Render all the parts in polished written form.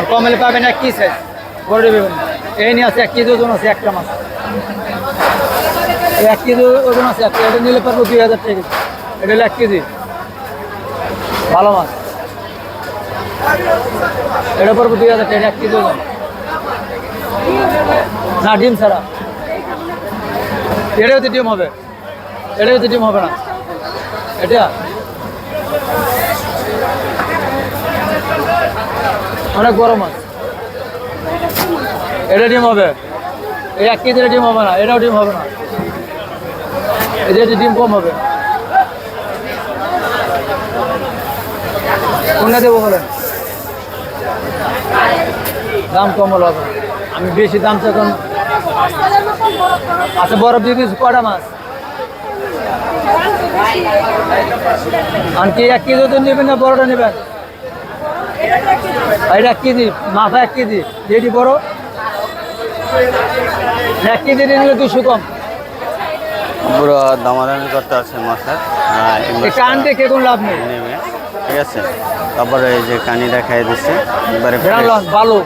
কমলে পাবেন 1 KG size বড় বেগুন এই নিয়ে আছে 1 কেজি ওজন আছে একটা মাছ 1 কেজি ওজন আছে একটা এটা নিলে পারবো 2000 টাকা এটা হলো 1 কেজি ভালো মাছ এটা পড়বো 2000 টাকা 1 কেজি ওজন না ডিম ছাড়া এটাও তো ডিম হবে এটাও তো ডিম হবে না এটা অনেক বড় মাছ এটা ডিম হবে এই 1 কেজির ডিম হবে না এটাও ডিম হবে না এটা ডিম কম হবে কোনটা দেবো বলেন দাম কম হলো হবে আমি বেশি দাম চাইতাম আচ্ছা বরফ দিয়ে দিয়েছি কটা মাছ আর কি 1 কেজি ওজন নেবেন না বড়টা নেবেন এটা 1 কেজি মাথা 1 কেজি যেটি বড় 1 কেজি নিলে 200 কম পুরো দামাদামি করতে আছে মাছের কান দেখে কোনো লাভ নেই নেবে ঠিক আছে তারপরে এই যে কানিটা খাইয়ে দিচ্ছে এবারে ভালো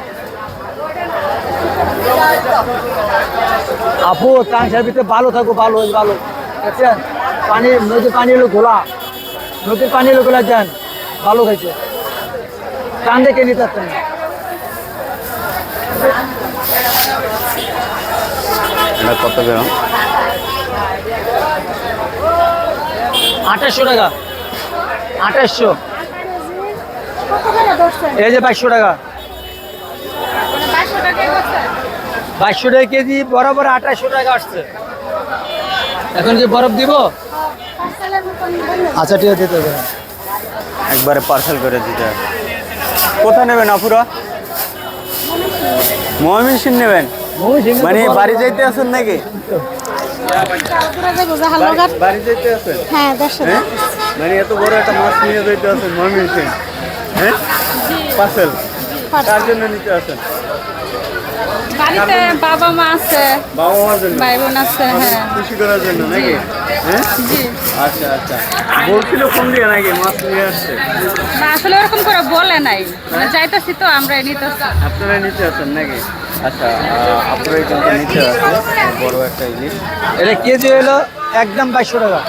আপু কাঁসার ভিতরে ভালো থাকো ভালো ভালো বুঝছেন পানি নদীর পানি হলো ঘোলা নদীর পানি হলো ঘোলা যান ভালো খাইছে কান দেখে নিতে পারতেন না এটা কত গ্রাম 2800 টাকা 2800 এই যে 2200 টাকা 2200 টাকা কেজি বরাবর 2800 টাকা আসছে এখন কি বরফ দিব আচ্ছা ঠিক আছে দিতে হবে একবারে পার্সেল করে দিতে হবে কোথা নেবেন আপুরা ময়মনসিংহ নেবেন মানে বাড়ি যাইতে আছেন নাকি বাড়ি যাইতে আছেন হ্যাঁ মানে এত বড় একটা মাছ নিয়ে যাইতে আছেন ময়মনসিংহ হ্যাঁ পার্সেল কার জন্য নিতে আছেন বাড়িতে বাবা মা আছে বাবা মার জন্য ভাই বোন আছে হ্যাঁ খুশি করার জন্য নাকি হ্যাঁ জি আচ্ছা আচ্ছা বলছিল ফোন দিয়ে নাকি মাছ নিয়ে আসছে না আসলে ওরকম করে বলে নাই মানে যাইতাছি তো আমরা নিতেছি আপনারা নিতে আছেন নাকি আচ্ছা আপনারা কিন্তু নিতে আসছে বড় একটা ইলিশ এটা কেজি হলো একদম 2200 টাকা